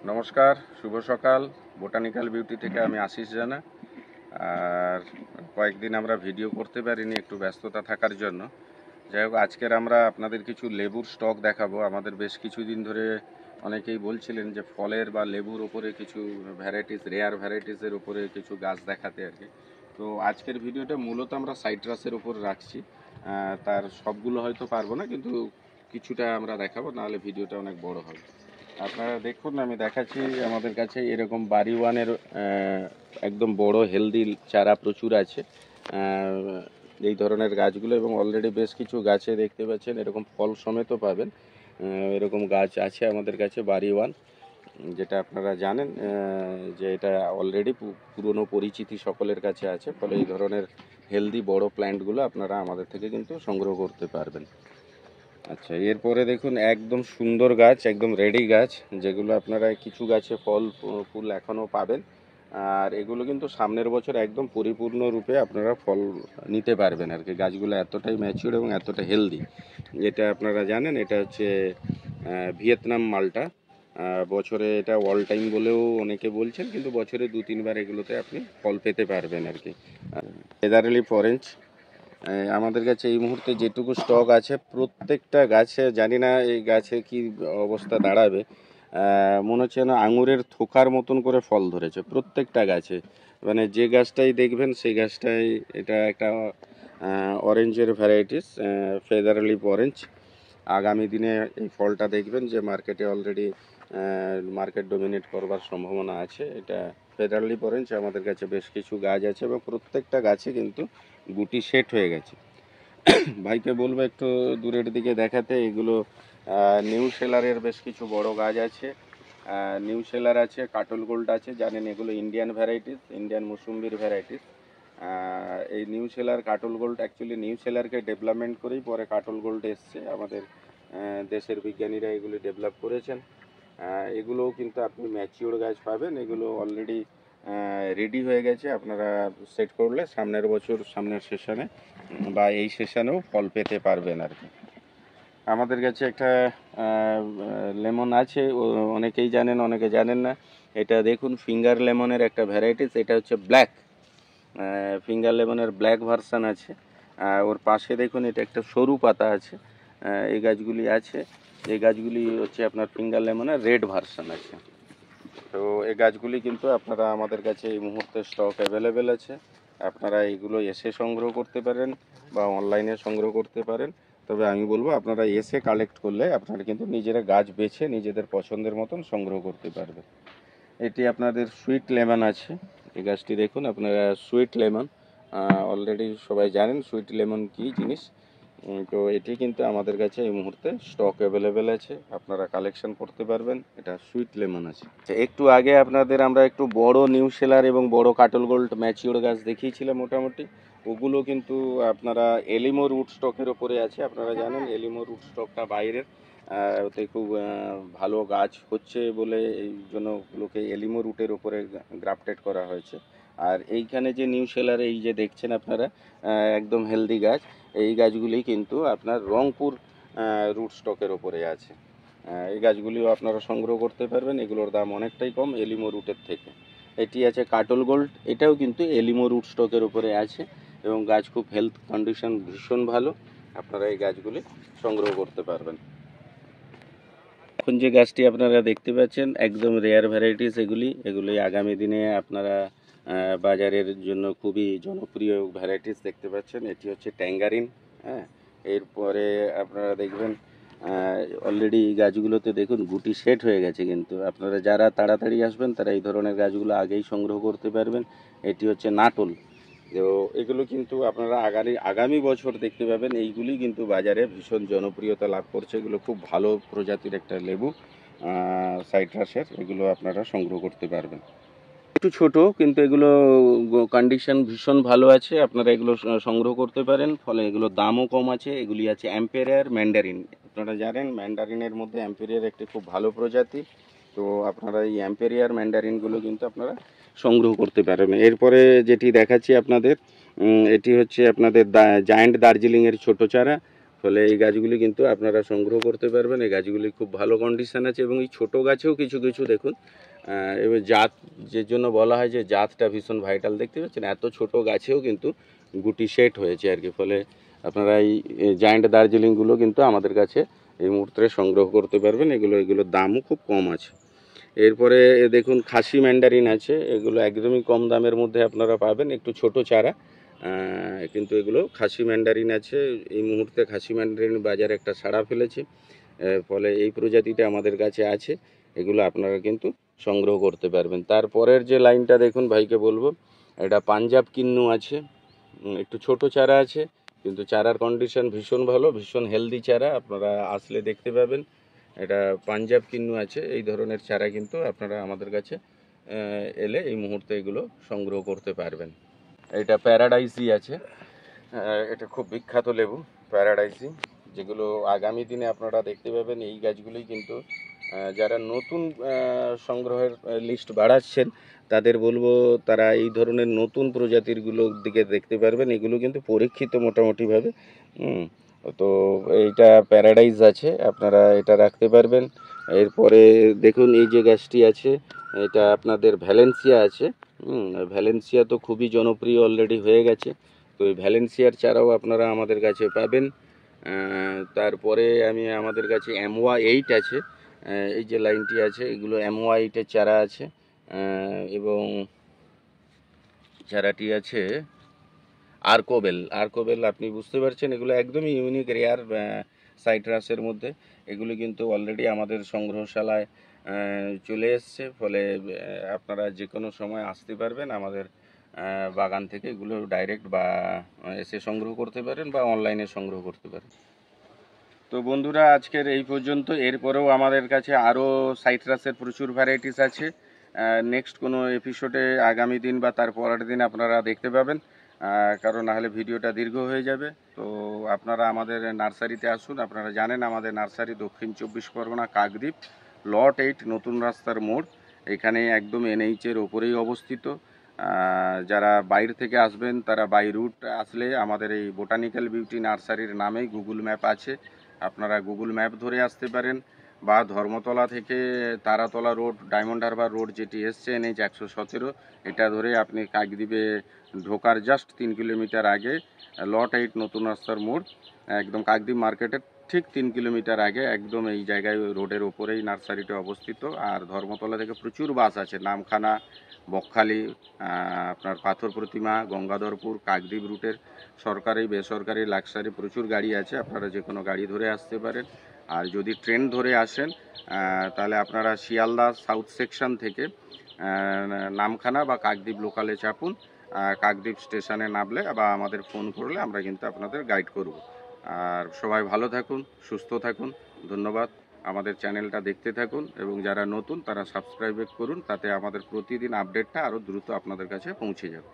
নমস্কার, শুভ সকাল। Botanical beauty থেকে আমি আশিস জানা। আর কয়েকদিন আমরা ভিডিও করতে পারিনি একটু ব্যস্ততা থাকার জন্য। যাই হোক, আজকের আমরা আপনাদের কিছু লেবুর স্টক দেখাবো। আমাদের বেশ কিছুদিন ধরে অনেকেই বলছিলেন যে ফলের বা লেবুর ওপরে কিছু ভ্যারাইটিস, রেয়ার ভ্যারাইটিসের ওপরে কিছু গাছ দেখাতে আর কি। তো আজকের ভিডিওটা মূলত আমরা সাইট্রাসের ওপর রাখছি। তার সবগুলো হয়তো পারবো না, কিন্তু কিছুটা আমরা দেখাবো, নাহলে ভিডিওটা অনেক বড় হবে। আপনারা দেখুন, আমি দেখাচ্ছি আমাদের কাছে এরকম বাড়ি ওয়ানের একদম বড় হেলদি চারা প্রচুর আছে এই ধরনের গাছগুলো, এবং অলরেডি বেশ কিছু গাছে দেখতে পাচ্ছেন এরকম ফল সমেতও পাবেন। এরকম গাছ আছে আমাদের কাছে বাড়ি ওয়ান, যেটা আপনারা জানেন যে এটা অলরেডি পুরনো পরিচিতি সকলের কাছে আছে। ফলে এই ধরনের হেলদি বড় প্ল্যান্টগুলো আপনারা আমাদের থেকে কিন্তু সংগ্রহ করতে পারবেন। আচ্ছা, এরপরে দেখুন একদম সুন্দর গাছ, একদম রেডি গাছ, যেগুলো আপনারা কিছু গাছে ফল ফুল এখনও পাবেন। আর এগুলো কিন্তু সামনের বছর একদম পরিপূর্ণ রূপে আপনারা ফল নিতে পারবেন আর কি। গাছগুলো এতটাই ম্যাচিউর এবং এতটা হেলদি। এটা আপনারা জানেন, এটা হচ্ছে ভিয়েতনাম মালটা। বছরে এটা অল টাইম বলেও অনেকে বলছেন, কিন্তু বছরে 2-3 বার এগুলোতে আপনি ফল পেতে পারবেন আর কি। ফেদার লিফ অরেঞ্জ আমাদের কাছে এই মুহূর্তে যেটুকু স্টক আছে, প্রত্যেকটা গাছে, জানি না এই গাছে কি অবস্থা দাঁড়াবে, মনে হচ্ছে না আঙুরের থোকার মতন করে ফল ধরেছে প্রত্যেকটা গাছে। মানে যে গাছটাই দেখবেন সেই গাছটাই, এটা একটা অরেঞ্জের ভ্যারাইটিস, ফেদার লিফ অরেঞ্জ। আগামী দিনে এই ফলটা দেখবেন যে মার্কেটে অলরেডি মার্কেট ডমিনেট করবার সম্ভাবনা আছে। এটা ফেদার লিফ অরেঞ্জ আমাদের কাছে বেশ কিছু গাছ আছে, এবং প্রত্যেকটা গাছে কিন্তু গুটি সেট হয়ে গেছে। ভাইকে বলবো একটু দূরের দিকে দেখাতে। এগুলো নিউ সেলারের বেশ কিছু বড় গাছ আছে। নিউ সেলার আছে, কাটল গোল্ড আছে, জানেন এগুলো ইন্ডিয়ান ভ্যারাইটিস, ইন্ডিয়ান মুসুম্বির ভ্যারাইটিস। এই নিউ সেলার, কাটল গোল্ড, অ্যাকচুয়ালি নিউ সেলারকে ডেভেলপমেন্ট করেই পরে কাটল গোল্ড এসছে। আমাদের দেশের বিজ্ঞানীরা এগুলি ডেভেলপ করেছেন। এগুলোও কিন্তু আপনি ম্যাচিওর গাছ পাবেন। এগুলো অলরেডি রেডি হয়ে গেছে, আপনারা সেট করলে সামনের বছর, সামনের সেশনে বা এই সেশনেও ফল পেতে পারবেন আর কি। আমাদের কাছে একটা লেমন আছে, অনেকেই জানেন অনেকে জানেন না। এটা দেখুন ফিঙ্গার লেমনের একটা ভ্যারাইটিস। এটা হচ্ছে ব্ল্যাক, ফিঙ্গার লেমনের ব্ল্যাক ভার্সান আছে। ওর পাশে দেখুন এটা একটা সরু পাতা আছে। এই গাছগুলি আছে, এই গাছগুলি হচ্ছে আপনার ফিঙ্গার লেমনের রেড ভার্সান আছে। তো এই গাছগুলি কিন্তু আপনারা আমাদের কাছে এই মুহূর্তে স্টক অ্যাভেলেবেল আছে। আপনারা এইগুলো এসে সংগ্রহ করতে পারেন বা অনলাইনে সংগ্রহ করতে পারেন। তবে আমি বলবো আপনারা এসে কালেক্ট করলে আপনারা কিন্তু নিজেরা গাছ বেছে নিজেদের পছন্দের মতন সংগ্রহ করতে পারবেন। এটি আপনাদের সুইট লেমন আছে। এই গাছটি দেখুন আপনারা, সুইট লেমন, অলরেডি সবাই জানেন সুইট লেমন কী জিনিস। তো এটি কিন্তু আমাদের কাছে এই মুহূর্তে স্টক অ্যাভেলেবেল আছে, আপনারা কালেকশন করতে পারবেন। এটা সুইট লেমন আছে। একটু আগে আপনাদের আমরা একটু বড় নিউ সেলার এবং বড় কাটল গোল্ড ম্যাচিওর গাছ দেখিয়েছিলাম মোটামুটি। ওগুলো কিন্তু আপনারা এলিমো রুট স্টকের ওপরে আছে। আপনারা জানেন এলিমো রুট স্টকটা বাইরের, ওতে খুব ভালো গাছ হচ্ছে বলে এই জন্য ওগুলোকে এলিমো রুটের ওপরে গ্রাফটেড করা হয়েছে। আর এইখানে যে নিউ সেলারে এই যে দেখছেন আপনারা একদম হেলদি গাছ, এই গাছগুলি কিন্তু আপনার রংপুর রুট স্টকের ওপরে আছে। এই গাছগুলিও আপনারা সংগ্রহ করতে পারবেন। এগুলোর দাম অনেকটাই কম এলিমো রুটের থেকে। এটি আছে কাটল গোল্ড, এটাও কিন্তু এলিমো রুট স্টকের উপরে আছে, এবং গাছ খুব হেলথ কন্ডিশন ভীষণ ভালো। আপনারা এই গাছগুলি সংগ্রহ করতে পারবেন। এখন যে গাছটি আপনারা দেখতে পাচ্ছেন একদম রেয়ার ভ্যারাইটিস, এগুলি আগামী দিনে আপনারা বাজারের জন্য খুবই জনপ্রিয় ভ্যারাইটিস দেখতে পাচ্ছেন। এটি হচ্ছে ট্যাঙ্গারিন। হ্যাঁ, এরপরে আপনারা দেখবেন অলরেডি এই গাছগুলোতে দেখুন গুটি সেট হয়ে গেছে, কিন্তু আপনারা যারা তাড়াতাড়ি আসবেন তারা এই ধরনের গাছগুলো আগেই সংগ্রহ করতে পারবেন। এটি হচ্ছে নাটল। তো এগুলো কিন্তু আপনারা আগামী বছর দেখতে পাবেন, এইগুলি কিন্তু বাজারে ভীষণ জনপ্রিয়তা লাভ করছে। এগুলো খুব ভালো প্রজাতির একটা লেবু, সাইট্রাসের। এগুলো আপনারা সংগ্রহ করতে পারবেন। একটু ছোট, কিন্তু এগুলো কন্ডিশন ভীষণ ভালো আছে, আপনারা এগুলো সংগ্রহ করতে পারেন। ফলে এগুলোর দামও কম আছে। এগুলি আছে অ্যাম্পেরিয়ার ম্যান্ডারিন। আপনারা জানেন ম্যান্ডারিনের মধ্যে অ্যাম্পেরিয়ার একটি খুব ভালো প্রজাতি। তো আপনারা এই অ্যাম্পেরিয়ার ম্যান্ডারিনগুলো কিন্তু আপনারা সংগ্রহ করতে পারেন। এরপরে যেটি দেখাচ্ছি আপনাদের, এটি হচ্ছে আপনাদের জায়ান্ট দার্জিলিংয়ের ছোটো চারা। ফলে এই গাছগুলি কিন্তু আপনারা সংগ্রহ করতে পারবেন। এই গাছগুলি খুব ভালো কন্ডিশান আছে এবং এই ছোটো গাছেও কিছু কিছু দেখুন এবার জাত, যে জন্য বলা হয় যে জাতটা ভীষণ ভাইটাল, দেখতে পাচ্ছেন এত ছোট গাছেও কিন্তু গুটি সেট হয়েছে আর কি। ফলে আপনারা এই জায়ান্ট দার্জিলিংগুলো কিন্তু আমাদের কাছে এই মুহূর্তে সংগ্রহ করতে পারবেন। এগুলোর দামও খুব কম আছে। এরপরে দেখুন খাসি ম্যান্ডারিন আছে, এগুলো একদমই কম দামের মধ্যে আপনারা পাবেন, একটু ছোট চারা, কিন্তু এগুলো খাসি ম্যান্ডারিন আছে। এই মুহূর্তে খাসি ম্যান্ডারিন বাজারে একটা সাড়া ফেলেছে, ফলে এই প্রজাতিটা আমাদের কাছে আছে, এগুলো আপনারা কিন্তু সংগ্রহ করতে পারবেন। তারপরের যে লাইনটা দেখুন ভাইকে বলবো, এটা পাঞ্জাব কিন্নু আছে, একটু ছোট চারা আছে কিন্তু চারার কন্ডিশন ভীষণ ভালো, ভীষণ হেলদি চারা, আপনারা আসলে দেখতে পাবেন। এটা পাঞ্জাব কিন্নু আছে, এই ধরনের চারা কিন্তু আপনারা আমাদের কাছে এলে এই মুহূর্তে এগুলো সংগ্রহ করতে পারবেন। এটা প্যারাডাইসি আছে, এটা খুব বিখ্যাত লেবু প্যারাডাইসি, যেগুলো আগামী দিনে আপনারা দেখতে পাবেন। এই গাছগুলোই কিন্তু যারা নতুন সংগ্রহের লিস্ট বাড়াচ্ছেন তাদের বলবো তারা এই ধরনের নতুন প্রজাতিরগুলোর দিকে দেখতে পারবেন। এগুলো কিন্তু পরীক্ষিত মোটামুটিভাবে। তো এইটা প্যারাডাইস আছে, আপনারা এটা রাখতে পারবেন। এরপরে দেখুন এই যে গাছটি আছে, এটা আপনাদের ভ্যালেন্সিয়া আছে। ভ্যালেন্সিয়া তো খুবই জনপ্রিয় অলরেডি হয়ে গেছে, তো এই ভ্যালেন্সিয়ার চারাও আপনারা আমাদের কাছে পাবেন। তারপরে আমাদের কাছে MY8 আছে, এই যে লাইনটি আছে এগুলো MY8-এর চারা আছে, এবং চারাটি আছে আর্কোবেল। আপনি বুঝতে পারছেন এগুলো একদমই ইউনিক রেয়ার সাইট্রাসের মধ্যে। এগুলো কিন্তু অলরেডি আমাদের সংগ্রহশালায় চলে এসছে, ফলে আপনারা যে কোনো সময় আসতে পারবেন আমাদের বাগান থেকে, এগুলো ডাইরেক্ট বা এসে সংগ্রহ করতে পারেন বা অনলাইনে সংগ্রহ করতে পারেন। তো বন্ধুরা আজকের এই পর্যন্ত। এরপরেও আমাদের কাছে আরও সাইট্রাসের প্রচুর ভ্যারাইটিস আছে। নেক্সট কোনো এপিসোডে আগামী দিন বা তার পরের দিন আপনারা দেখতে পাবেন, কারণ নাহলে ভিডিওটা দীর্ঘ হয়ে যাবে। তো আপনারা আমাদের নার্সারিতে আসুন। আপনারা জানেন আমাদের নার্সারি দক্ষিণ 24 পরগনা, কাকদ্বীপ, লট 8, নতুন রাস্তার মোড়। এখানে একদম NH-এর ওপরেই অবস্থিত। যারা বাইরে থেকে আসবেন তারা বাই রুট আসলে আমাদের এই বোটানিক্যাল বিউটি নার্সারির নামেই গুগল ম্যাপ আছে, আপনারা গুগল ম্যাপ ধরে আসতে পারেন, বা ধর্মতলা থেকে Taratala road, diamond Harbour road যেটি এসছে NH 117, এটা ধরে আপনি কাকদ্বীপে ঢোকার জাস্ট 3 কিলোমিটার আগে লট 8 নতুন রাস্তার মোড়, একদম কাকদ্বীপ মার্কেটের ঠিক 3 কিলোমিটার আগে একদম এই জায়গায় রোডের ওপরেই নার্সারিটা অবস্থিত। আর ধর্মতলা থেকে প্রচুর বাস আছে, নামখানা, বকখালি, আপনার পাথর প্রতিমা, গঙ্গাধরপুর, কাকদ্বীপ রুটের সরকারি বেসরকারি লাক্সারি প্রচুর গাড়ি আছে, আপনারা যে কোনো গাড়ি ধরে আসতে পারেন। আর যদি ট্রেন ধরে আসেন তাহলে আপনারা শিয়ালদা সাউথ সেকশন থেকে নামখানা বা কাকদ্বীপ লোকালে চাপুন, কাকদ্বীপ স্টেশনে নামলে বা আমাদের ফোন করলে আমরা কিন্তু আপনাদের গাইড করব। আর সবাই ভালো থাকুন, সুস্থ থাকুন, ধন্যবাদ। আমাদের চ্যানেলটা দেখতে থাকুন এবং যারা নতুন তারা সাবস্ক্রাইব করুন, তাতে আমাদের প্রতিদিন আপডেটটা আরও দ্রুত আপনাদের কাছে পৌঁছে যাবে।